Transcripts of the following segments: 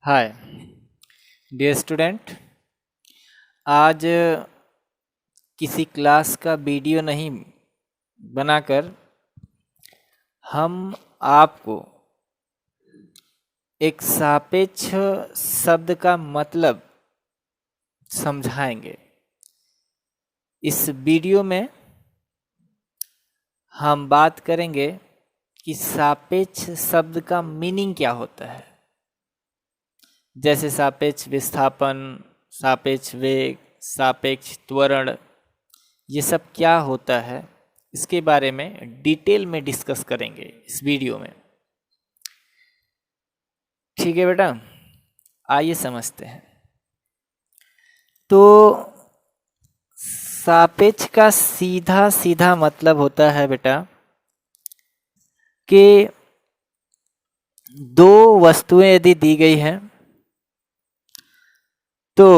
Hi dear student. आज किसी class का वीडियो नहीं बनाकर हम आपको एक सापेक्ष शब्द का मतलब समझाएंगे। इस वीडियो में हम बात करेंगे कि सापेक्ष शब्द का मीनिंग क्या होता है, जैसे सापेक्ष विस्थापन, सापेक्ष वेग, सापेक्ष त्वरण, ये सब क्या होता है, इसके बारे में डिटेल में डिस्कस करेंगे इस वीडियो में। ठीक है बेटा, आइए समझते हैं। तो सापेक्ष का सीधा सीधा मतलब होता है बेटा कि दो वस्तुएं यदि दी गई हैं तो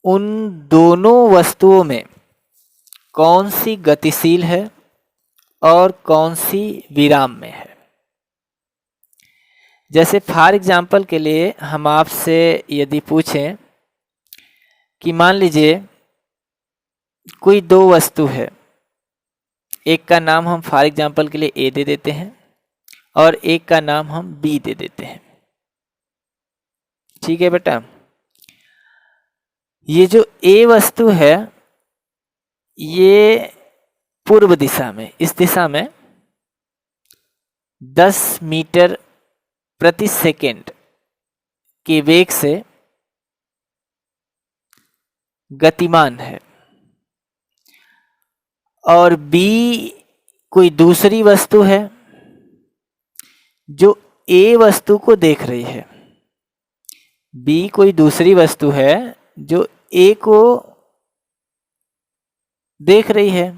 उन दोनों वस्तुओं में कौन सी गतिशील है और कौन सी विराम में है। जैसे फॉर एग्जाम्पल के लिए हम आपसे यदि पूछें कि मान लीजिए कोई दो वस्तु है, एक का नाम हम फॉर एग्जाम्पल के लिए ए दे देते हैं और एक का नाम हम बी दे देते हैं। ठीक है बेटा, ये जो ए वस्तु है ये पूर्व दिशा में, इस दिशा में 10 मीटर प्रति सेकेंड के वेग से गतिमान है और बी कोई दूसरी वस्तु है जो ए वस्तु को देख रही है। बी कोई दूसरी वस्तु है जो ए को देख रही है।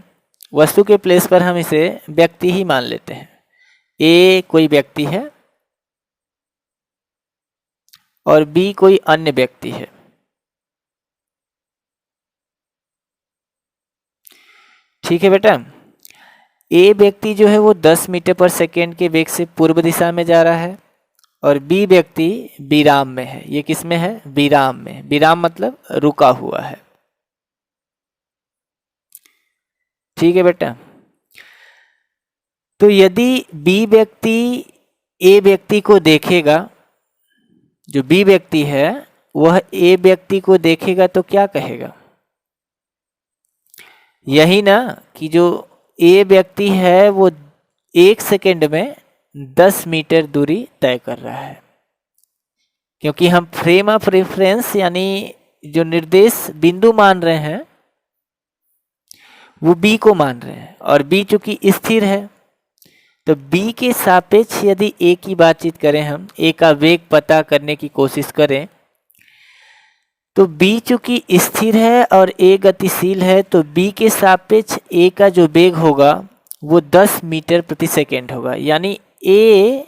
वस्तु के प्लेस पर हम इसे व्यक्ति ही मान लेते हैं। ए कोई व्यक्ति है और बी कोई अन्य व्यक्ति है। ठीक है बेटा, ए व्यक्ति जो है वो 10 मीटर पर सेकेंड के वेग से पूर्व दिशा में जा रहा है और बी व्यक्ति विराम में है। ये किस में है? विराम में। विराम मतलब रुका हुआ है। ठीक है बेटा, तो यदि बी व्यक्ति ए व्यक्ति को देखेगा, जो बी व्यक्ति है वह ए व्यक्ति को देखेगा तो क्या कहेगा? यही ना कि जो ए व्यक्ति है वो 1 सेकेंड में 10 मीटर दूरी तय कर रहा है, क्योंकि हम फ्रेम ऑफ रेफरेंस यानी जो निर्देश बिंदु मान रहे हैं वो बी को मान रहे हैं और बी चूंकि स्थिर है तो बी के सापेक्ष यदि ए की बातचीत करें, हम ए का वेग पता करने की कोशिश करें तो बी चूंकि स्थिर है और ए गतिशील है तो बी के सापेक्ष ए का जो वेग होगा वो 10 मीटर प्रति सेकेंड होगा। यानी ए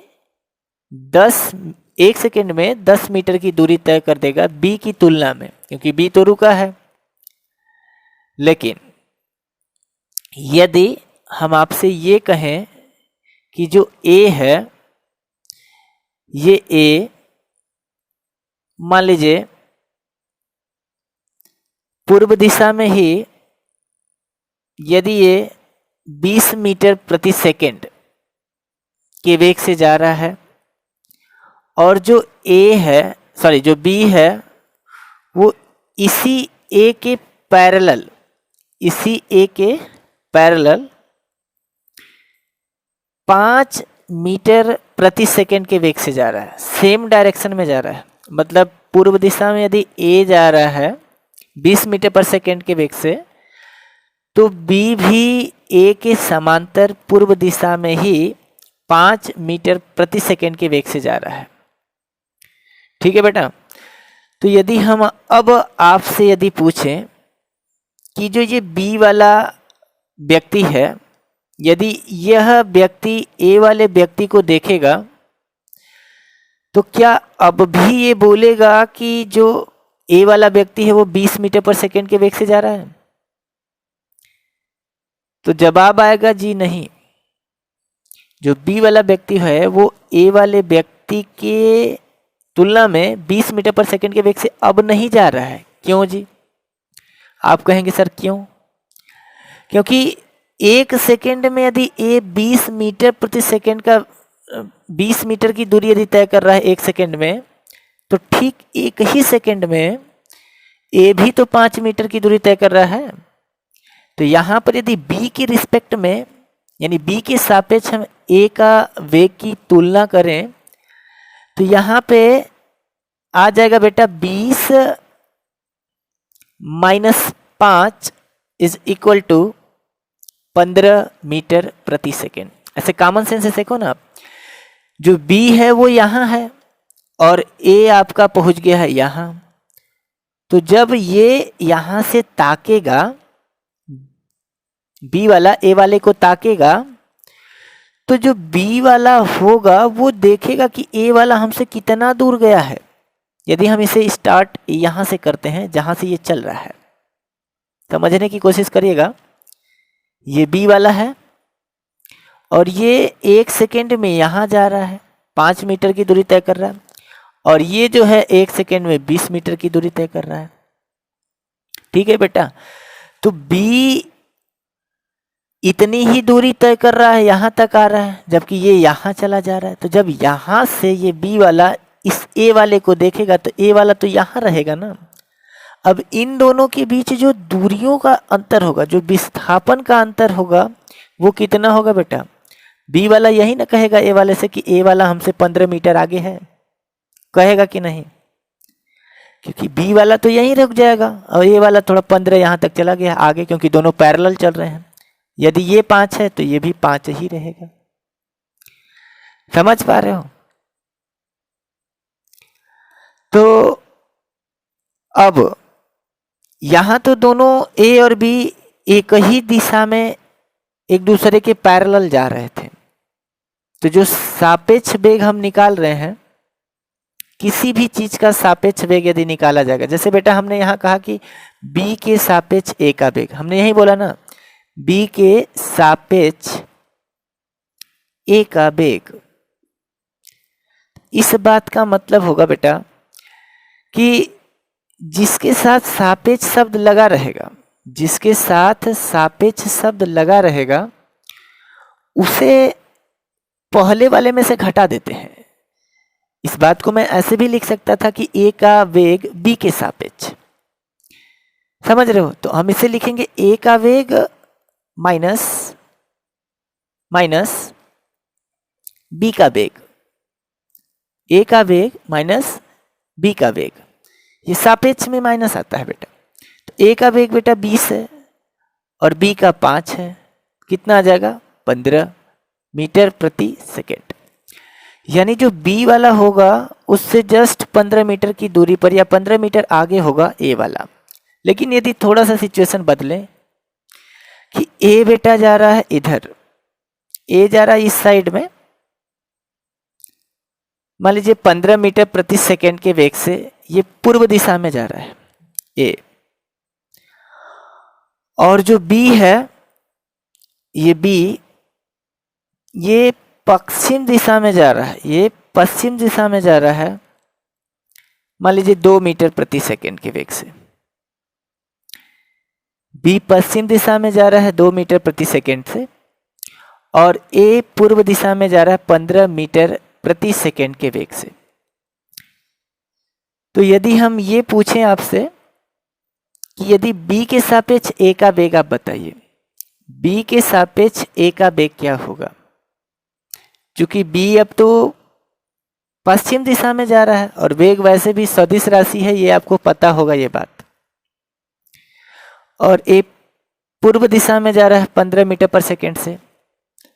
1 सेकेंड में 10 मीटर की दूरी तय कर देगा बी की तुलना में, क्योंकि बी तो रुका है। लेकिन यदि हम आपसे ये कहें कि जो ए है ये ए मान लीजिए पूर्व दिशा में ही यदि ये 20 मीटर प्रति सेकेंड के वेग से जा रहा है और जो ए है जो बी है वो इसी ए के पैरेलल 5 मीटर प्रति सेकेंड के वेग से जा रहा है, सेम डायरेक्शन में जा रहा है। मतलब पूर्व दिशा में यदि ए जा रहा है 20 मीटर पर सेकेंड के वेग से तो बी भी ए के समांतर पूर्व दिशा में ही 5 मीटर प्रति सेकेंड के वेग से जा रहा है। ठीक है बेटा, तो यदि हम अब आपसे यदि पूछें कि जो ये बी वाला व्यक्ति है, यदि यह व्यक्ति ए वाले व्यक्ति को देखेगा तो क्या अब भी ये बोलेगा कि जो ए वाला व्यक्ति है वो 20 मीटर पर सेकेंड के वेग से जा रहा है? तो जवाब आएगा जी नहीं। जो बी वाला व्यक्ति है वो ए वाले व्यक्ति के तुलना में 20 मीटर पर सेकंड के वेग से अब नहीं जा रहा है। क्यों जी? आप कहेंगे सर क्यों? क्योंकि 1 सेकंड में यदि ए 20 मीटर प्रति सेकंड का 20 मीटर की दूरी यदि तय कर रहा है 1 सेकंड में, तो ठीक 1 ही सेकंड में ए भी तो 5 मीटर की दूरी तय कर रहा है। तो यहाँ पर यदि बी की रिस्पेक्ट में यानी बी के सापेक्ष हम ए का वेग की तुलना करें तो यहाँ पे आ जाएगा बेटा 20 minus 5 is equal to 15 metre प्रति सेकेंड। ऐसे कॉमन सेंस से देखो ना आप, जो बी है वो यहाँ है और ए आपका पहुंच गया है यहाँ। तो जब ये यहाँ से ताकेगा, बी वाला ए वाले को ताकेगा, तो जो बी वाला होगा वो देखेगा कि ए वाला हमसे कितना दूर गया है। यदि हम इसे स्टार्ट यहाँ से करते हैं जहाँ से ये चल रहा है, समझने की कोशिश करिएगा। ये बी वाला है और ये 1 सेकेंड में यहाँ जा रहा है, 5 मीटर की दूरी तय कर रहा है, और ये जो है 1 सेकेंड में 20 मीटर की दूरी तय कर रहा है। ठीक है बेटा, तो बी इतनी ही दूरी तय कर रहा है, यहाँ तक आ रहा है, जबकि ये यहाँ चला जा रहा है। तो जब यहाँ से ये बी वाला इस ए वाले को देखेगा तो ए वाला तो यहाँ रहेगा ना। अब इन दोनों के बीच जो दूरियों का अंतर होगा, जो विस्थापन का अंतर होगा, वो कितना होगा बेटा? बी वाला यही ना कहेगा ए वाले से कि ए वाला हमसे 15 मीटर आगे है, कहेगा कि नहीं? क्योंकि बी वाला तो यहीं रुक जाएगा और ए वाला थोड़ा 15 यहाँ तक चला गया आगे, क्योंकि दोनों पैरेलल चल रहे हैं। यदि ये 5 है तो ये भी 5 ही रहेगा। समझ पा रहे हो? तो अब यहां तो दोनों ए और बी एक ही दिशा में एक दूसरे के पैरेलल जा रहे थे। तो जो सापेक्ष वेग हम निकाल रहे हैं, किसी भी चीज का सापेक्ष वेग यदि निकाला जाएगा, जैसे बेटा हमने यहाँ कहा कि बी के सापेक्ष ए का वेग, हमने यही बोला ना, बी के सापेक्ष ए का वेग। इस बात का मतलब होगा बेटा कि जिसके साथ सापेक्ष शब्द लगा रहेगा, जिसके साथ सापेक्ष शब्द लगा रहेगा, उसे पहले वाले में से घटा देते हैं। इस बात को मैं ऐसे भी लिख सकता था कि ए का वेग बी के सापेक्ष, समझ रहे हो? तो हम इसे लिखेंगे ए का वेग माइनस बी का वेग, ए का वेग माइनस बी का वेग। ये सापेक्ष में माइनस आता है बेटा। तो ए का वेग बेटा 20 है और बी का 5 है, कितना आ जाएगा? 15 मीटर प्रति सेकेंड। यानी जो बी वाला होगा उससे जस्ट 15 मीटर की दूरी पर या 15 मीटर आगे होगा ए वाला। लेकिन यदि थोड़ा सा सिचुएशन बदले कि ए बेटा जा रहा है इधर, ए जा रहा है इस साइड में, मान लीजिए 15 मीटर प्रति सेकेंड के वेग से ये पूर्व दिशा में जा रहा है ए, और जो बी है, ये बी ये पश्चिम दिशा में जा रहा है, ये पश्चिम दिशा में जा रहा है, मान लीजिए 2 मीटर प्रति सेकेंड के वेग से। बी पश्चिम दिशा में जा रहा है 2 मीटर प्रति सेकेंड से, और ए पूर्व दिशा में जा रहा है 15 मीटर प्रति सेकेंड के वेग से। तो यदि हम ये पूछें आपसे कि यदि बी के सापेक्ष ए का वेग आप बताइए, बी के सापेक्ष ए का वेग क्या होगा? क्योंकि बी अब तो पश्चिम दिशा में जा रहा है और वेग वैसे भी सदिश राशि है, ये आपको पता होगा ये बात, और ए पूर्व दिशा में जा रहा है 15 मीटर पर सेकेंड से।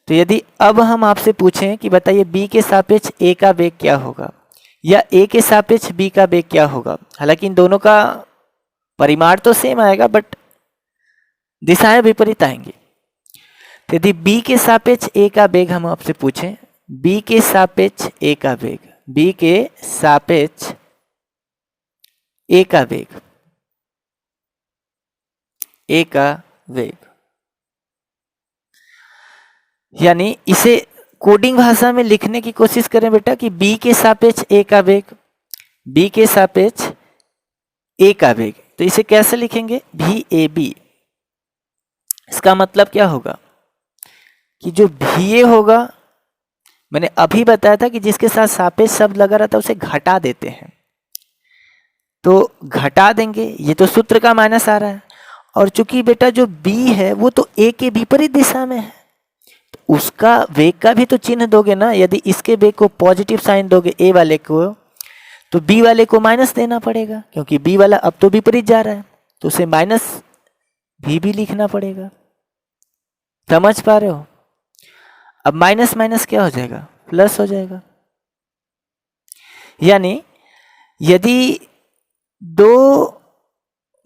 तो यदि अब हम आपसे पूछें कि बताइए बी के सापेक्ष ए का वेग क्या होगा या ए के सापेक्ष बी का वेग क्या होगा, हालांकि इन दोनों का परिमाण तो सेम आएगा बट दिशाएं विपरीत आएंगी। तो यदि बी के सापेक्ष ए का वेग हम आपसे पूछें, बी के सापेक्ष ए का वेग, बी के सापेक्ष ए का वेग, ए का वेग, यानी इसे कोडिंग भाषा में लिखने की कोशिश करें बेटा कि बी के सापेक्ष ए का वेग, बी के सापेक्ष ए का वेग, तो इसे कैसे लिखेंगे, भी ए बी। इसका मतलब क्या होगा कि जो भी ए होगा, मैंने अभी बताया था कि जिसके साथ सापेक्ष शब्द लगा रहता है उसे घटा देते हैं, तो घटा देंगे, ये तो सूत्र का माइनस आ रहा है। और चूंकि बेटा जो बी है वो तो ए के विपरीत दिशा में है, तो उसका वेग का भी तो चिन्ह दोगे ना। यदि इसके वेग को पॉजिटिव साइन दोगे ए वाले को, तो बी वाले को माइनस देना पड़ेगा, क्योंकि बी वाला अब तो विपरीत जा रहा है, तो उसे माइनस भी लिखना पड़ेगा। समझ पा रहे हो? अब माइनस माइनस क्या हो जाएगा, प्लस हो जाएगा। यानी यदि दो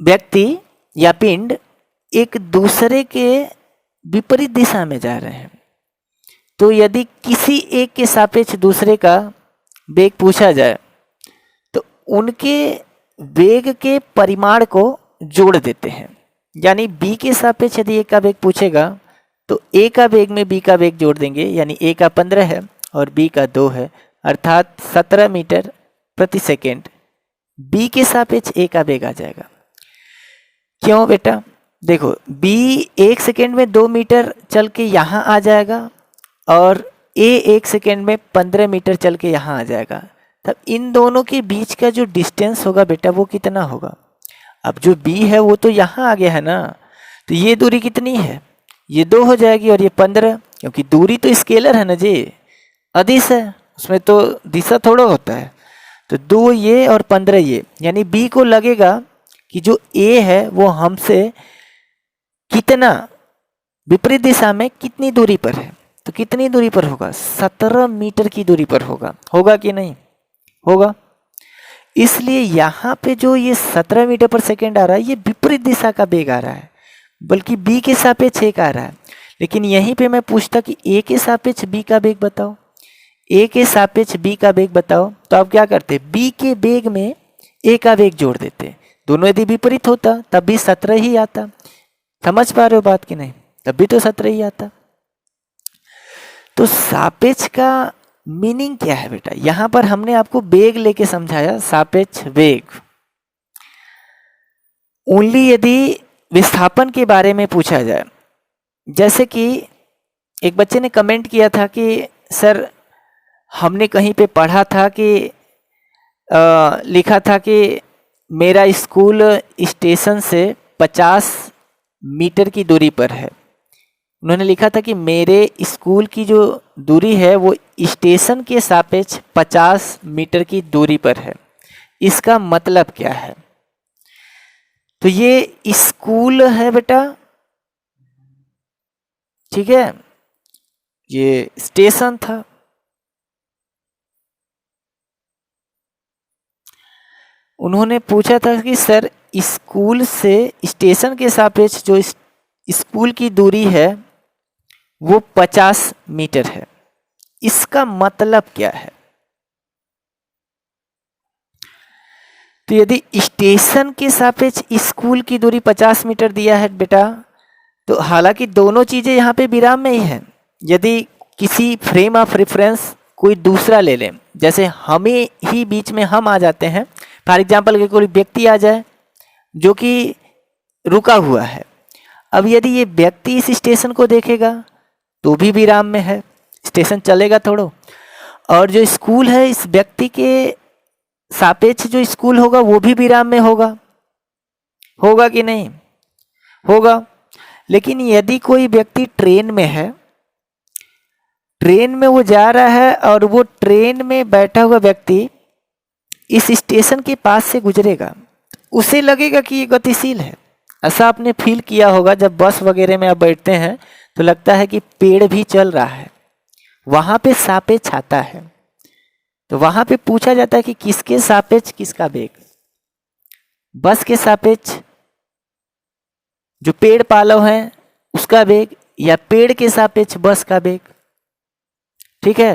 व्यक्ति या पिंड एक दूसरे के विपरीत दिशा में जा रहे हैं, तो यदि किसी एक के सापेक्ष दूसरे का वेग पूछा जाए तो उनके वेग के परिमाण को जोड़ देते हैं। यानी बी के सापेक्ष यदि ए का वेग पूछेगा तो ए का वेग में बी का वेग जोड़ देंगे, यानी ए का 15 है और बी का 2 है, अर्थात 17 मीटर प्रति सेकेंड बी के सापेक्ष ए का वेग आ जाएगा। क्यों बेटा, देखो बी 1 सेकेंड में 2 मीटर चल के यहाँ आ जाएगा और ए 1 सेकेंड में 15 मीटर चल के यहाँ आ जाएगा, तब इन दोनों के बीच का जो डिस्टेंस होगा बेटा वो कितना होगा। अब जो बी है वो तो यहाँ आ गया है ना, तो ये दूरी कितनी है, ये 2 हो जाएगी और ये 15, क्योंकि दूरी तो स्केलर है ना जी, अदिश है, उसमें तो दिशा थोड़ा होता है। तो 2 ये और 15 ये, यानी बी को लगेगा कि जो ए है वो हमसे कितना विपरीत दिशा में कितनी दूरी पर है, तो कितनी दूरी पर होगा, 17 मीटर की दूरी पर होगा। होगा कि नहीं होगा? इसलिए यहाँ पे जो ये 17 मीटर पर सेकेंड आ रहा है ये विपरीत दिशा का वेग आ रहा है, बल्कि बी के सापेक्ष ए का आ रहा है। लेकिन यहीं पे मैं पूछता कि ए के सापेक्ष बी का वेग बताओ, ए के सापेक्ष बी का वेग बताओ, तो आप क्या करते, बी के वेग में ए का वेग जोड़ देते। दोनों यदि विपरीत होता तब भी 17 ही आता। समझ पा रहे हो बात कि नहीं? तब भी तो 17 ही आता। तो सापेक्ष का मीनिंग क्या है बेटा, यहां पर हमने आपको वेग लेके समझाया, सापेक्ष वेग। ओनली यदि विस्थापन के बारे में पूछा जाए, जैसे कि एक बच्चे ने कमेंट किया था कि सर हमने कहीं पे पढ़ा था कि लिखा था कि मेरा स्कूल स्टेशन से 50 मीटर की दूरी पर है। उन्होंने लिखा था कि मेरे स्कूल की जो दूरी है वो स्टेशन के सापेक्ष 50 मीटर की दूरी पर है। इसका मतलब क्या है? तो ये स्कूल है बेटा, ठीक है, ये स्टेशन था। उन्होंने पूछा था कि सर स्कूल से स्टेशन के सापेक्ष जो स्कूल की दूरी है वो 50 मीटर है, इसका मतलब क्या है? तो यदि स्टेशन के सापेक्ष स्कूल की दूरी 50 मीटर दिया है बेटा, तो हालांकि दोनों चीजें यहाँ पे विराम में ही है। यदि किसी फ्रेम ऑफ रेफरेंस कोई दूसरा ले लें, जैसे हमें ही बीच में हम आ जाते हैं, फॉर एग्जाम्पल कोई व्यक्ति आ जाए जो कि रुका हुआ है, अब यदि ये व्यक्ति इस स्टेशन को देखेगा तो भी विराम में है, स्टेशन चलेगा थोड़ो, और जो स्कूल है इस व्यक्ति के सापेक्ष जो स्कूल होगा वो भी विराम में होगा। होगा कि नहीं होगा? लेकिन यदि कोई व्यक्ति ट्रेन में है, ट्रेन में वो जा रहा है और वो ट्रेन में बैठा हुआ व्यक्ति इस स्टेशन के पास से गुजरेगा, उसे लगेगा कि ये गतिशील है। ऐसा आपने फील किया होगा जब बस वगैरह में आप बैठते हैं तो लगता है कि पेड़ भी चल रहा है, वहां पे सापेक्ष आता है। तो वहां पे पूछा जाता है कि किसके सापेक्ष किसका वेग, बस के सापेक्ष जो पेड़ पालव है उसका वेग, या पेड़ के सापेक्ष बस का वेग। ठीक है,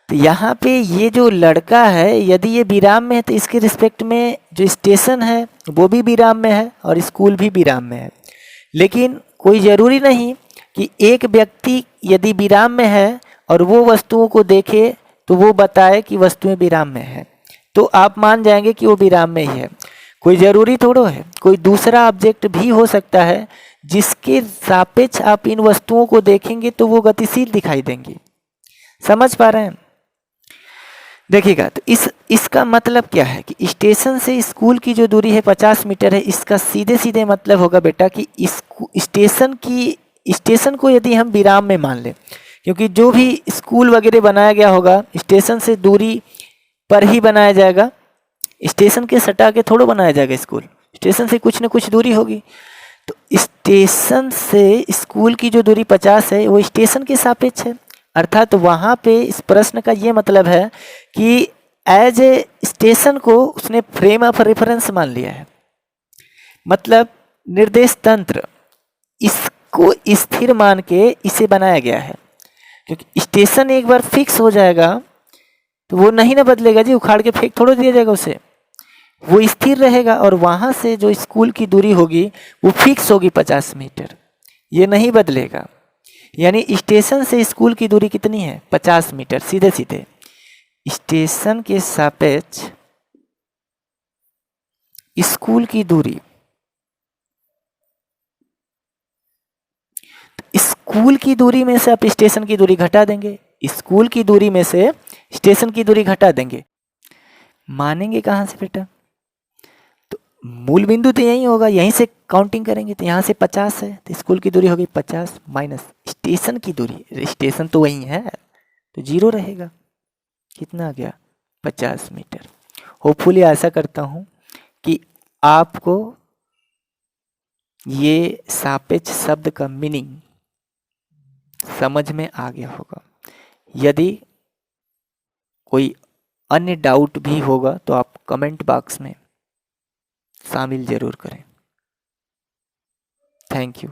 तो यहाँ पे ये जो लड़का है यदि ये विराम में है तो इसके रिस्पेक्ट में जो स्टेशन है वो भी विराम में है और स्कूल भी विराम में है। लेकिन कोई ज़रूरी नहीं कि एक व्यक्ति यदि विराम में है और वो वस्तुओं को देखे तो वो बताए कि वस्तुएं विराम में है। तो आप मान जाएंगे कि वो विराम में ही है। कोई ज़रूरी थोड़ो है, कोई दूसरा ऑब्जेक्ट भी हो सकता है जिसके सापेक्ष आप इन वस्तुओं को देखेंगे तो वो गतिशील दिखाई देंगी। समझ पा रहे हैं? देखिएगा, तो इसका मतलब क्या है कि स्टेशन से स्कूल की जो दूरी है 50 मीटर है। इसका सीधे सीधे मतलब होगा बेटा कि स्टेशन को यदि हम विराम में मान लें, क्योंकि जो भी स्कूल वगैरह बनाया गया होगा स्टेशन से दूरी पर ही बनाया जाएगा। स्टेशन के सटा के थोड़ा बनाया जाएगा स्कूल, स्टेशन से कुछ न कुछ दूरी होगी। तो स्टेशन से स्कूल की जो दूरी 50 है वो स्टेशन के सापेक्ष है। अर्थात वहाँ पे इस प्रश्न का ये मतलब है कि एज ए स्टेशन को उसने फ्रेम ऑफ रेफरेंस मान लिया है। मतलब निर्देश तंत्र इसको स्थिर मान के इसे बनाया गया है, क्योंकि स्टेशन एक बार फिक्स हो जाएगा तो वो नहीं ना बदलेगा जी, उखाड़ के फेंक थोड़ा दिया जाएगा उसे, वो स्थिर रहेगा। और वहाँ से जो स्कूल की दूरी होगी वो फिक्स होगी 50 मीटर, ये नहीं बदलेगा। यानी स्टेशन से स्कूल की दूरी कितनी है? 50 मीटर। सीधे सीधे स्टेशन के सापेक्ष स्कूल की दूरी, स्कूल की दूरी में से आप स्टेशन की दूरी घटा देंगे, स्कूल की दूरी में से स्टेशन की दूरी घटा देंगे। मानेंगे कहाँ से बेटा? तो मूल बिंदु तो यही होगा, यहीं से काउंटिंग करेंगे। तो यहाँ से 50 है तो स्कूल की दूरी होगी 50 माइनस स्टेशन की दूरी, स्टेशन तो वही है तो 0 रहेगा। कितना आ गया? 50 मीटर। होपफुली आशा करता हूँ कि आपको ये सापेक्ष शब्द का मीनिंग समझ में आ गया होगा। यदि कोई अन्य डाउट भी होगा तो आप कमेंट बॉक्स में शामिल जरूर करें। Thank you.